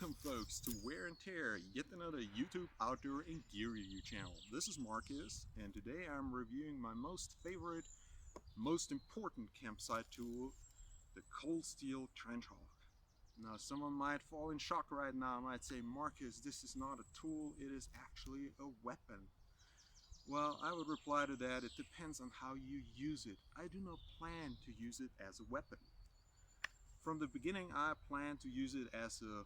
Welcome folks to Wear and Tear, yet another YouTube outdoor and gear review channel. This is Marcus, and today I'm reviewing my most favorite, most important campsite tool, the Cold Steel Trench Hawk. Now someone might fall in shock right now, might say, Marcus, this is not a tool, it is actually a weapon. Well, I would reply to that, it depends on how you use it. I do not plan to use it as a weapon. From the beginning I plan to use it as a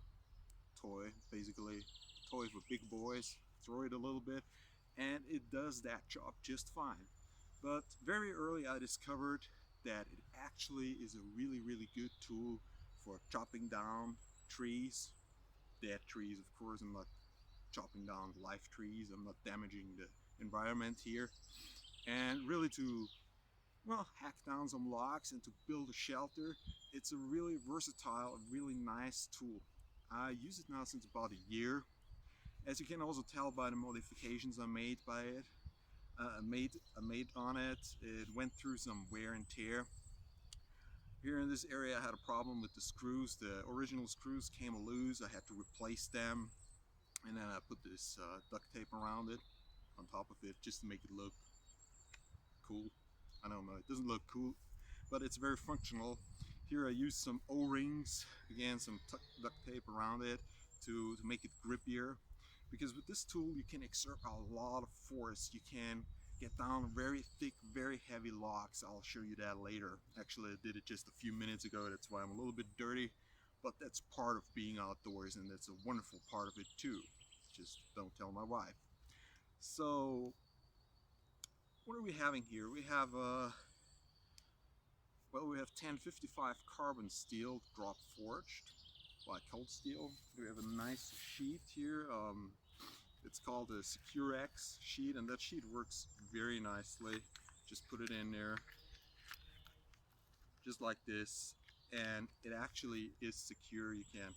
toy, basically a toy for big boys, throw it a little bit, and it does that job just fine. But very early I discovered that it actually is a really good tool for chopping down trees, dead trees of course. I'm not chopping down live trees, I'm not damaging the environment here, and really to, well, hack down some logs and to build a shelter. It's a really versatile, really nice tool. I use it now since about a year. As you can also tell by the modifications I made by it, I made on it. It went through some wear and tear. Here in this area I had a problem with the screws. The original screws came loose. I had to replace them, and then I put this duct tape around it, on top of it, just to make it look cool. I don't know, it doesn't look cool, but it's very functional. Here I used some O-rings, again some duct tape around it to make it grippier, because with this tool you can exert a lot of force. You can get down very thick, very heavy logs. I'll show you that later. Actually I did it just a few minutes ago, that's why I'm a little bit dirty, but that's part of being outdoors and that's a wonderful part of it too. Just don't tell my wife. So what are we having here? We have well, we have 1055 carbon steel drop forged by Cold Steel. We have a nice sheet here. It's called a Secure-X sheet, and that sheet works very nicely. Just put it in there, just like this, and it actually is secure. You can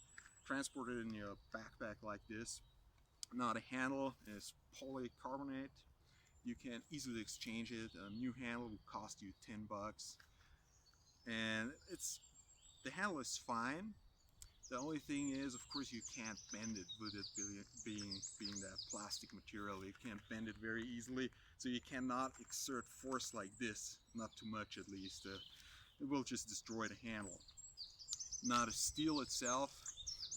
transport it in your backpack like this. Now the handle is polycarbonate. You can easily exchange it. A new handle will cost you 10 bucks. And the handle is fine. The only thing is, of course, you can't bend it with it being that plastic material. You can't bend it very easily, so you cannot exert force like this, not too much at least. It will just destroy the handle. Now the steel itself,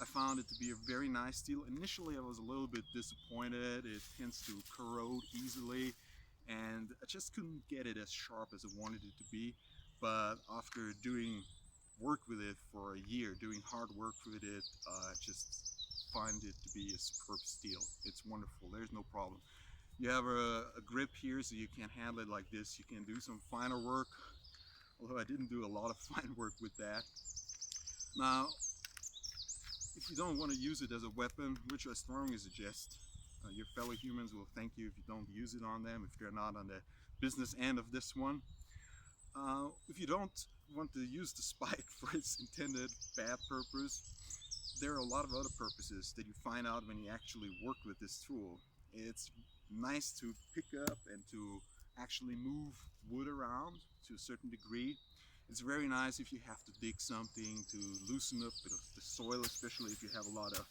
I found it to be a very nice steel. Initially I was a little bit disappointed. It tends to corrode easily, and I just couldn't get it as sharp as I wanted it to be. But after doing work with it for a year, doing hard work with it, I just find it to be a superb steel. It's wonderful, there's no problem. You have a grip here, so you can handle it like this. You can do some finer work, although I didn't do a lot of fine work with that. Now, if you don't want to use it as a weapon, which I strongly suggest, your fellow humans will thank you if you don't use it on them, if they're not on the business end of this one. If you don't want to use the spike for its intended bad purpose, there are a lot of other purposes that you find out when you actually work with this tool. It's nice to pick up and to actually move wood around to a certain degree. It's very nice if you have to dig something to loosen up the soil, especially if you have a lot of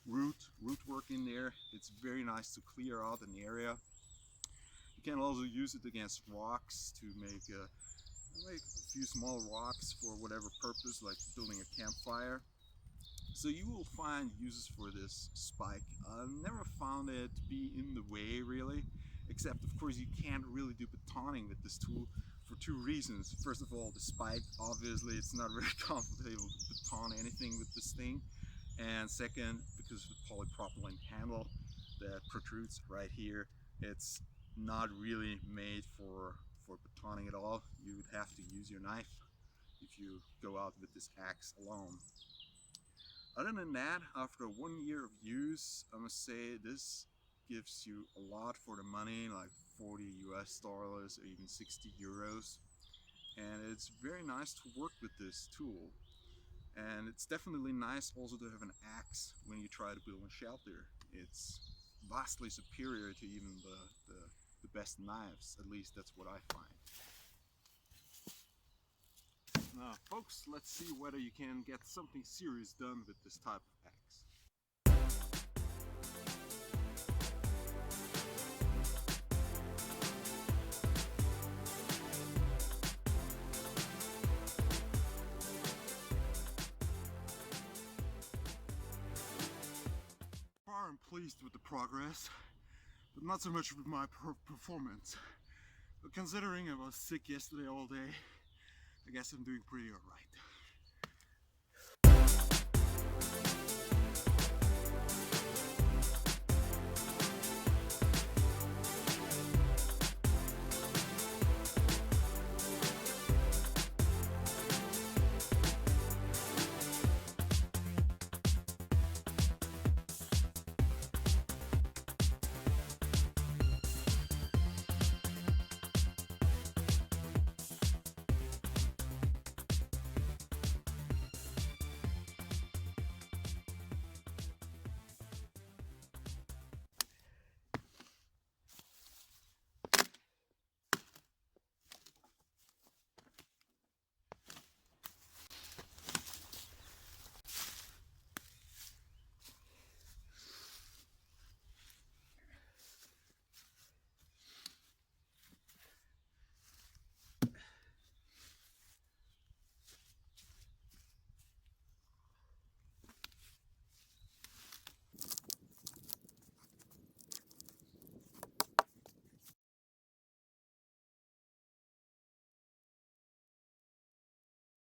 root work in there. It's very nice to clear out an area. You can also use it against rocks to make a few small rocks for whatever purpose, like building a campfire. So you will find uses for this spike. I've never found it to be in the way really, except of course you can't really do batoning with this tool for two reasons. First of all, the spike, obviously it's not very comfortable to baton anything with this thing, and second, because of the polypropylene handle that protrudes right here, it's not really made for batoning at all. You would have to use your knife if you go out with this axe alone. Other than that, after 1 year of use, I must say this gives you a lot for the money, like 40 US dollars or even 60 euros. And it's very nice to work with this tool. And it's definitely nice also to have an axe when you try to build a shelter. It's vastly superior to even the best knives, at least that's what I find. Now folks, let's see whether you can get something serious done with this type of axe. pleased with the progress, but not so much with my performance. But considering I was sick yesterday all day, I guess I'm doing pretty alright.